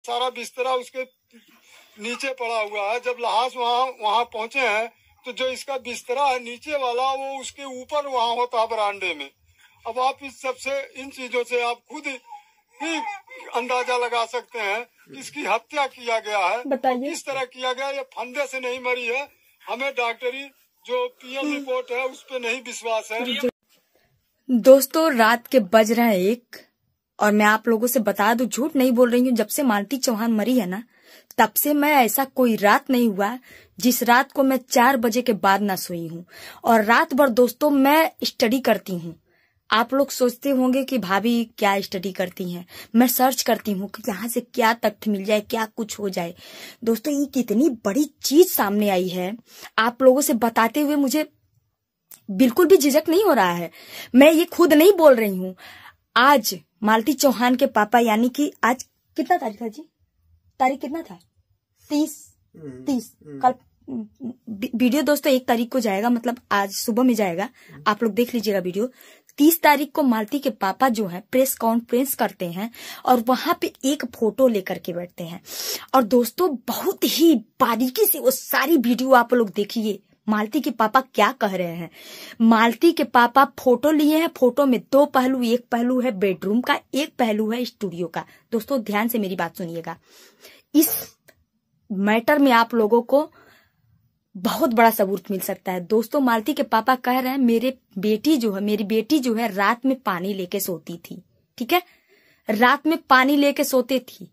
सारा बिस्तरा उसके नीचे पड़ा हुआ है। जब लहास वहाँ पहुंचे हैं तो जो इसका बिस्तरा है नीचे वाला वो उसके ऊपर वहाँ होता है बरामदे में। अब आप इस सबसे इन चीजों से आप खुद ही अंदाजा लगा सकते हैं इसकी हत्या किया गया है। बताइए किस तरह किया गया। ये फंदे से नहीं मरी है। हमें डॉक्टरी जो पीएम रिपोर्ट है उस पर नहीं विश्वास है। दोस्तों रात के बज रहे हैं 1 और मैं आप लोगों से बता दूं, झूठ नहीं बोल रही हूँ। जब से मालती चौहान मरी है ना, तब से मैं ऐसा कोई रात नहीं हुआ जिस रात को मैं 4 बजे के बाद ना सोई हूँ। और रात भर दोस्तों मैं स्टडी करती हूँ। आप लोग सोचते होंगे कि भाभी क्या स्टडी करती हैं। मैं सर्च करती हूँ कि यहाँ से क्या तथ्य मिल जाए, क्या कुछ हो जाए। दोस्तों ये कितनी बड़ी चीज सामने आई है, आप लोगों से बताते हुए मुझे बिल्कुल भी झिझक नहीं हो रहा है। मैं ये खुद नहीं बोल रही हूँ। आज मालती चौहान के पापा, यानी कि आज कितना तारीख था जी? तारीख कितना था? 30। कल वीडियो दोस्तों 1 तारीख को जाएगा, मतलब आज सुबह में जाएगा। आप लोग देख लीजिएगा वीडियो। 30 तारीख को मालती के पापा जो है प्रेस कॉन्फ्रेंस करते हैं और वहां पे एक फोटो लेकर के बैठते हैं। और दोस्तों बहुत ही बारीकी से वो सारी वीडियो आप लोग देखिए। मालती के पापा क्या कह रहे हैं। मालती के पापा फोटो लिए हैं। फोटो में 2 पहलू, एक पहलू है बेडरूम का, एक पहलू है स्टूडियो का। दोस्तों ध्यान से मेरी बात सुनिएगा। इस मैटर में आप लोगों को बहुत बड़ा सबूत मिल सकता है। दोस्तों मालती के पापा कह रहे हैं मेरी बेटी जो है रात में पानी लेके सोती थी। ठीक है, रात में पानी लेके सोते थी।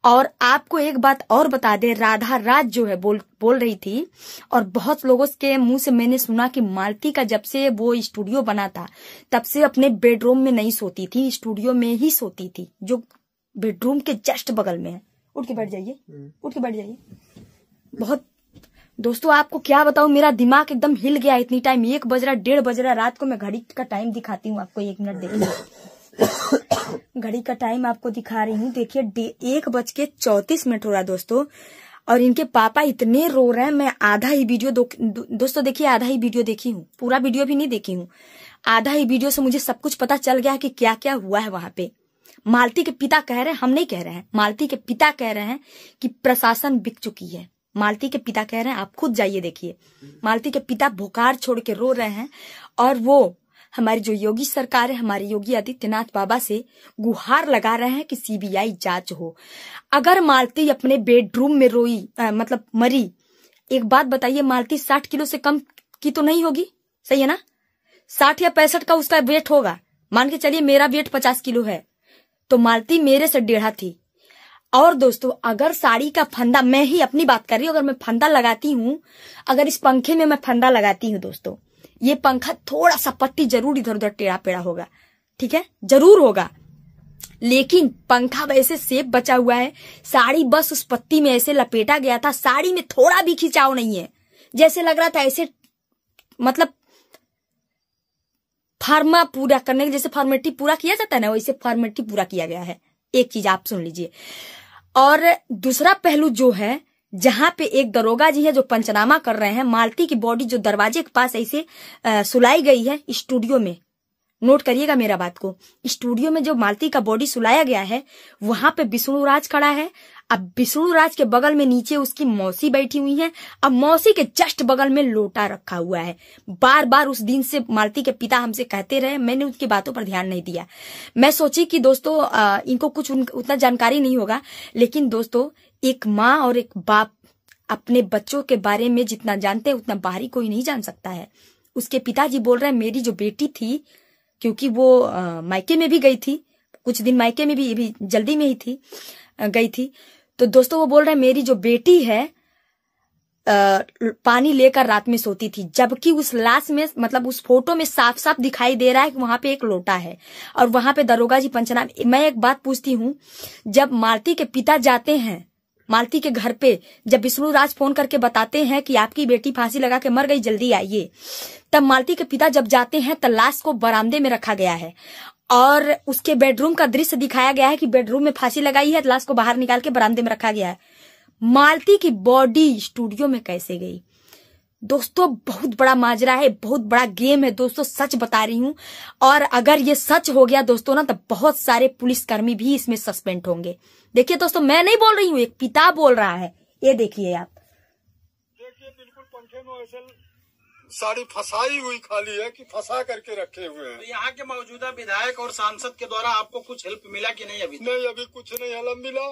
और आपको एक बात और बता दे, राधा राज जो है बोल रही थी, और बहुत लोगों के मुंह से मैंने सुना कि मालती का जब से वो स्टूडियो बना था तब से अपने बेडरूम में नहीं सोती थी, स्टूडियो में ही सोती थी, जो बेडरूम के जस्ट बगल में है। उठ के बैठ जाइए, उठ के बैठ जाइए। बहुत दोस्तों आपको क्या बताऊं, मेरा दिमाग एकदम हिल गया। इतनी टाइम 1 बज रहा, 1:30 बज रहा रात को। मैं घड़ी का टाइम दिखाती हूँ आपको, 1 मिनट देखिए। घड़ी का टाइम आपको दिखा रही हूँ, देखिए 1:34 हो रहा है दोस्तों। और इनके पापा इतने रो रहे हैं। मैं आधा ही वीडियो दोस्तों देखिए, आधा ही वीडियो देखी हूँ, पूरा वीडियो भी नहीं देखी हूँ। आधा ही वीडियो से मुझे सब कुछ पता चल गया कि क्या क्या हुआ है वहां पे। मालती के पिता कह रहे हैं, हम नहीं कह रहे हैं, मालती के पिता कह रहे हैं कि प्रशासन बिक चुकी है। मालती के पिता कह रहे हैं, आप खुद जाइए देखिए। मालती के पिता भुकार छोड़ के रो रहे हैं और वो हमारी जो योगी सरकार है, हमारे योगी आदित्यनाथ बाबा से गुहार लगा रहे हैं कि सीबीआई जांच हो। अगर मालती अपने बेडरूम में रोई मतलब मरी, एक बात बताइए, मालती 60 किलो से कम की तो नहीं होगी, सही है ना? 60 या 65 का उसका वेट होगा। मान के चलिए मेरा वेट 50 किलो है, तो मालती मेरे से 1.5 थी। और दोस्तों अगर साड़ी का फंदा, मैं ही अपनी बात कर रही हूँ, अगर मैं फंदा लगाती हूँ, अगर इस पंखे में मैं फंदा लगाती हूँ दोस्तों, ये पंखा थोड़ा सा पट्टी जरूर इधर उधर टेढ़ा पेढ़ा होगा, ठीक है, जरूर होगा, लेकिन पंखा वैसे सेफ बचा हुआ है। साड़ी बस उस पत्ती में ऐसे लपेटा गया था, साड़ी में थोड़ा भी खिंचाव नहीं है। जैसे लग रहा था ऐसे, मतलब फार्मा पूरा करने के जैसे फॉर्मेलिटी पूरा किया जाता है ना, वैसे फॉर्मेलिटी पूरा किया गया है। एक चीज आप सुन लीजिए। और दूसरा पहलू जो है, जहां पे एक दरोगा जी है जो पंचनामा कर रहे हैं, मालती की बॉडी जो दरवाजे के पास ऐसे सुलाई गई है स्टूडियो में, नोट करिएगा मेरा बात को, स्टूडियो में जो मालती का बॉडी सुलाया गया है वहां पे विष्णु राज खड़ा है। अब विष्णु राज के बगल में नीचे उसकी मौसी बैठी हुई है। अब मौसी के जस्ट बगल में लोटा रखा हुआ है। बार बार उस दिन से मालती के पिता हमसे कहते रहे, मैंने उनकी बातों पर ध्यान नहीं दिया। मैं सोची कि दोस्तों इनको कुछ उतना जानकारी नहीं होगा, लेकिन दोस्तों एक माँ और एक बाप अपने बच्चों के बारे में जितना जानते हैं उतना बाहरी कोई नहीं जान सकता है। उसके पिताजी बोल रहे हैं मेरी जो बेटी थी, क्योंकि वो मायके में भी गई थी, कुछ दिन मायके में भी जल्दी में ही थी गई थी, तो दोस्तों वो बोल रहे हैं मेरी जो बेटी है पानी लेकर रात में सोती थी, जबकि उस लाश में, मतलब उस फोटो में साफ साफ दिखाई दे रहा है कि वहां पे एक लोटा है और वहां पे दरोगा जी पंचनामा। मैं एक बात पूछती हूँ, जब मालती के पिता जाते हैं मालती के घर पे, जब विष्णु राज फोन करके बताते हैं कि आपकी बेटी फांसी लगा के मर गई, जल्दी आइए, तब मालती के पिता जब जाते हैं तो लाश को बरामदे में रखा गया है और उसके बेडरूम का दृश्य दिखाया गया है कि बेडरूम में फांसी लगाई है, लाश को बाहर निकाल के बरामदे में रखा गया है। मालती की बॉडी स्टूडियो में कैसे गई? दोस्तों बहुत बड़ा माजरा है, बहुत बड़ा गेम है दोस्तों, सच बता रही हूं। और अगर ये सच हो गया दोस्तों ना, तो बहुत सारे पुलिसकर्मी भी इसमें सस्पेंड होंगे। देखिए दोस्तों, मैं नहीं बोल रही हूँ, एक पिता बोल रहा है। ये देखिए आप, देखिए बिल्कुल पंखे में ऐसे साड़ी फंसाई हुई खाली है कि फंसा करके रखे हुए हैं। तो यहाँ के मौजूदा विधायक और सांसद के द्वारा आपको कुछ हेल्प मिला कि नहीं? अभी कुछ नहीं हेल्प मिला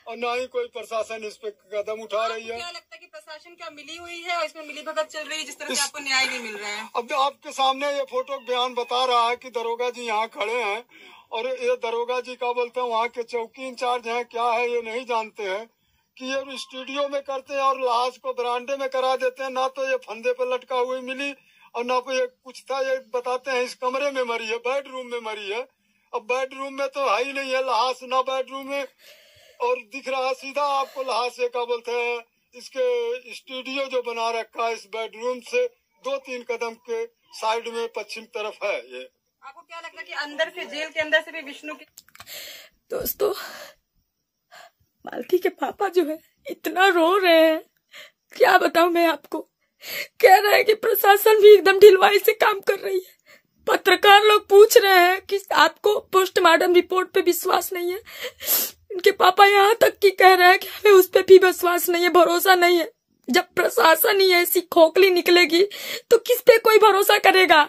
और ना ही कोई प्रशासन इस पे कदम उठा रही है। क्या लगता है कि प्रशासन क्या मिली हुई है और इसमें मिलीभगत चल रही है, जिस तरह से आपको न्याय नहीं मिल रहा है? अब आपके सामने ये फोटो बयान बता रहा है कि दरोगा जी यहाँ खड़े हैं और ये दरोगा जी का बोलते हैं वहाँ के चौकी इंचार्ज हैं, क्या है ये नहीं जानते हैं कि ये स्टूडियो में करते हैं और लाश को बरामदे में करा देते हैं। ना तो ये फंदे पे लटका हुई मिली और ना ये कुछ था। ये बताते हैं इस कमरे में मरी है, बेडरूम में मरी है। अब बेडरूम में तो है ही नहीं है लाश, ना बेडरूम में और दिख रहा है सीधा आपको लाश। क्या बोलते हैं इसके स्टूडियो जो बना रखा है इस बेडरूम से 2-3 कदम के साइड में पश्चिम तरफ है। ये आपको क्या लगता है कि अंदर से, जेल के अंदर से भी विष्णु की? दोस्तों, मालती के पापा जो है इतना रो रहे हैं, क्या बताऊं मैं आपको। कह रहे हैं कि प्रशासन भी एकदम ढिलवाई से काम कर रही है। पत्रकार लोग पूछ रहे हैं कि आपको पोस्टमार्टम रिपोर्ट पे विश्वास नहीं है। इनके पापा यहाँ तक कि कह रहे हैं कि हमें उस पे भी विश्वास नहीं है, भरोसा नहीं है। जब प्रशासन ही ऐसी खोखली निकलेगी तो किस पे कोई भरोसा करेगा?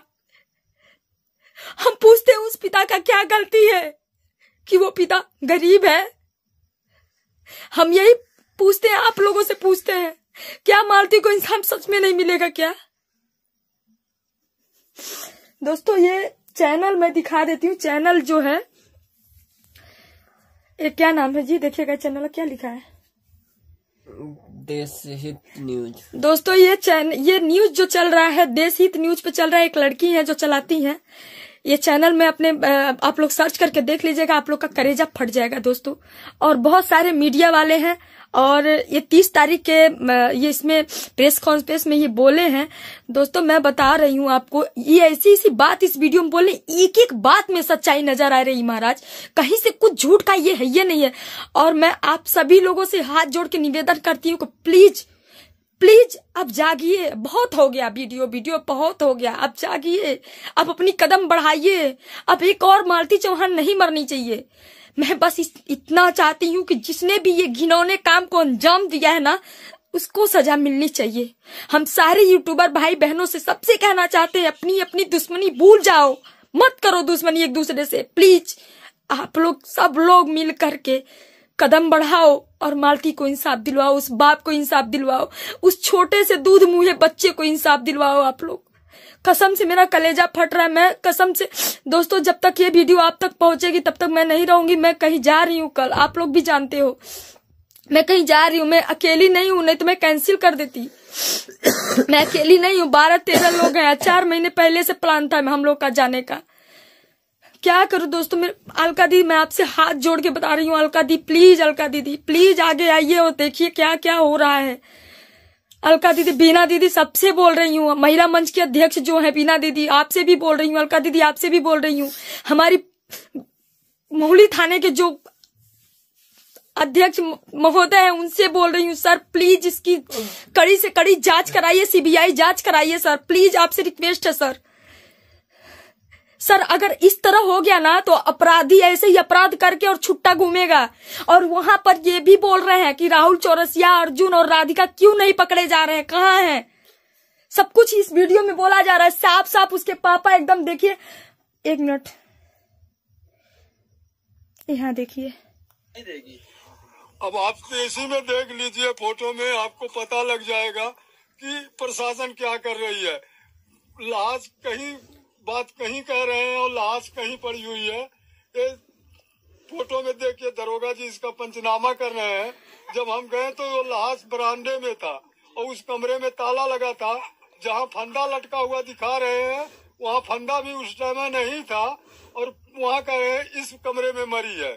हम पूछते हैं उस पिता का क्या गलती है कि वो पिता गरीब है? हम यही पूछते हैं, आप लोगों से पूछते हैं, क्या मालती को इंसान सच में नहीं मिलेगा क्या? दोस्तों, ये चैनल मैं दिखा देती हूँ। चैनल जो है, ये क्या नाम है जी? देखिएगा चैनल क्या लिखा है, देश हित न्यूज। दोस्तों ये न्यूज जो चल रहा है देश हित न्यूज पे चल रहा है। एक लड़की है जो चलाती है ये चैनल में। अपने आप लोग सर्च करके देख लीजिएगा, आप लोग का कलेजा फट जाएगा दोस्तों। और बहुत सारे मीडिया वाले हैं और ये 30 तारीख के ये इसमें प्रेस कॉन्फ्रेंस में ये बोले हैं। दोस्तों, मैं बता रही हूँ आपको, ये ऐसी बात इस वीडियो में बोले, एक एक बात में सच्चाई नजर आ रही महाराज। कहीं से कुछ झूठ का ये नहीं है। और मैं आप सभी लोगों से हाथ जोड़ के निवेदन करती हूँ कि प्लीज अब जागिए। बहुत हो गया वीडियो बहुत हो गया। अब जागिए, अब अपनी कदम बढ़ाइए। अब एक और मालती चौहान नहीं मरनी चाहिए। मैं बस इतना चाहती हूँ कि जिसने भी ये घिनौने काम को अंजाम दिया है ना, उसको सजा मिलनी चाहिए। हम सारे यूट्यूबर भाई बहनों से सबसे कहना चाहते हैं, अपनी दुश्मनी भूल जाओ, मत करो दुश्मनी एक दूसरे से। प्लीज आप लोग सब लोग मिल करके कदम बढ़ाओ और मालती को इंसाफ दिलवाओ, उस बाप को इंसाफ दिलवाओ, उस छोटे से दूध मुँहे बच्चे को इंसाफ दिलवाओ। आप लोग, कसम से मेरा कलेजा फट रहा है। मैं कसम से दोस्तों, जब तक ये वीडियो आप तक पहुंचेगी तब तक मैं नहीं रहूंगी। मैं कहीं जा रही हूँ कल, आप लोग भी जानते हो मैं कहीं जा रही हूँ। मैं अकेली नहीं हूँ, नहीं तो मैं कैंसिल कर देती। मैं अकेली नहीं हूँ, 12-13 लोग हैं। 4 महीने पहले से प्लान था हम लोग का जाने का। क्या करूं दोस्तों। मैं अलका दी, मैं आपसे हाथ जोड़ के बता रही हूँ, अलका दी प्लीज, अलका दीदी प्लीज आगे आइए और देखिए क्या क्या हो रहा है। अलका दीदी, बीना दीदी, सबसे बोल रही हूँ। महिला मंच की अध्यक्ष जो है बीना दीदी, आपसे भी बोल रही हूँ। अलका दीदी, आपसे भी बोल रही हूँ। हमारी मोहली थाने के जो अध्यक्ष महोदय है उनसे बोल रही हूँ, सर प्लीज इसकी कड़ी से कड़ी जांच कराइए, सीबीआई जांच कराइए सर, प्लीज आपसे रिक्वेस्ट है सर। सर, अगर इस तरह हो गया ना तो अपराधी ऐसे ही अपराध करके और छुट्टा घूमेगा। और वहां पर ये भी बोल रहे हैं कि राहुल चौरसिया, अर्जुन और राधिका क्यों नहीं पकड़े जा रहे हैं, कहाँ हैं? सब कुछ इस वीडियो में बोला जा रहा है साफ साफ। उसके पापा एकदम, देखिए 1 मिनट, यहाँ देखिए। अब आप इसी में देख लीजिए, फोटो में आपको पता लग जाएगा कि प्रशासन क्या कर रही है। लाश कहीं, बात कहीं कह रहे हैं और लाश कहीं पड़ी हुई है। ये फोटो में देखिए, दरोगा जी इसका पंचनामा कर रहे हैं। जब हम गए तो वो लाश बरामदे में था और उस कमरे में ताला लगा था। जहाँ फंदा लटका हुआ दिखा रहे हैं वहाँ फंदा भी उस टाइम में नहीं था और वहाँ कह रहे हैं इस कमरे में मरी है।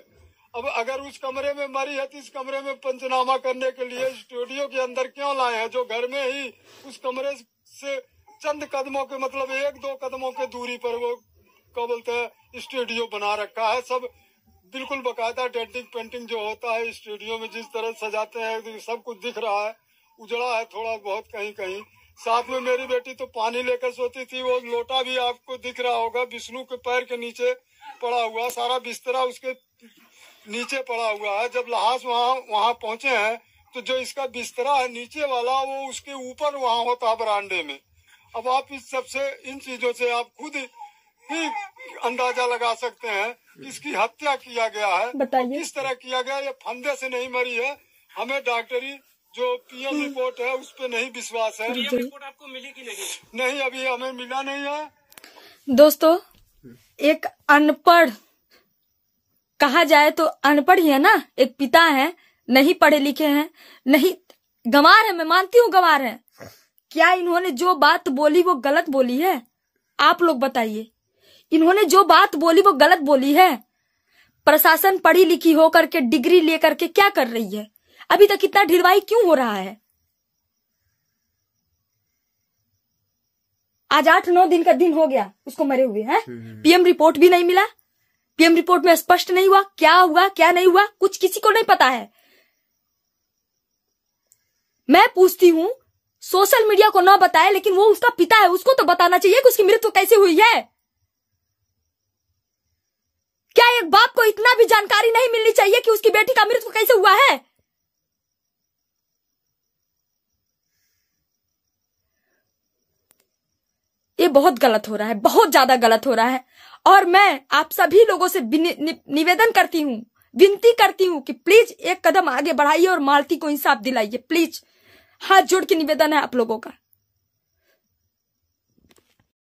अब अगर उस कमरे में मरी है तो इस कमरे में पंचनामा करने के लिए स्टूडियो के अंदर क्यों लाए हैं, जो घर में ही उस कमरे से चंद कदमों के, मतलब 1-2 कदमों के दूरी पर वो क्या बोलते हैं स्टूडियो बना रखा है। सब बिल्कुल बकायदा डेंटिंग पेंटिंग जो होता है स्टूडियो में जिस तरह सजाते हैं, सब कुछ दिख रहा है। उजड़ा है थोड़ा बहुत कहीं कहीं। साथ में मेरी बेटी तो पानी लेकर सोती थी, वो लोटा भी आपको दिख रहा होगा विष्णु के पैर के नीचे पड़ा हुआ। सारा बिस्तरा उसके नीचे पड़ा हुआ है। जब लहास वहाँ पहुंचे हैं तो जो इसका बिस्तरा है नीचे वाला वो उसके ऊपर वहाँ होता है बरामदे में। अब आप इस सबसे इन चीजों से आप खुद ही अंदाजा लगा सकते हैं कि इसकी हत्या किया गया है। बताइए किस तरह किया गया। ये फंदे से नहीं मरी है। हमें डॉक्टरी जो पीएम रिपोर्ट है उस पर नहीं विश्वास है। पीएम रिपोर्ट आपको मिली कि नहीं? नहीं, अभी हमें मिला नहीं है। दोस्तों, एक अनपढ़, कहा जाए तो अनपढ़ ही है ना, एक पिता है, नहीं पढ़े लिखे हैं, नहीं, गंवार है, मैं मानती हूँ गंवार है। क्या इन्होंने जो बात बोली वो गलत बोली है? आप लोग बताइए, इन्होंने जो बात बोली वो गलत बोली है? प्रशासन पढ़ी लिखी होकर के डिग्री लेकर के क्या कर रही है? अभी तक इतना ढिलवाई क्यों हो रहा है? आज 8-9 दिन का दिन हो गया उसको मरे हुए हैं। पीएम रिपोर्ट भी नहीं मिला। पीएम रिपोर्ट में स्पष्ट नहीं हुआ क्या हुआ क्या नहीं हुआ, कुछ किसी को नहीं पता है। मैं पूछती हूँ, सोशल मीडिया को ना बताए लेकिन वो उसका पिता है, उसको तो बताना चाहिए कि उसकी मृत्यु कैसे हुई है। क्या एक बाप को इतना भी जानकारी नहीं मिलनी चाहिए कि उसकी बेटी का मृत्यु कैसे हुआ है? ये बहुत गलत हो रहा है, बहुत ज्यादा गलत हो रहा है। और मैं आप सभी लोगों से निवेदन करती हूँ, विनती करती हूँ कि प्लीज एक कदम आगे बढ़ाइए और मालती को इंसाफ दिलाइए। प्लीज हाथ जोड़ के निवेदन है आप लोगों का।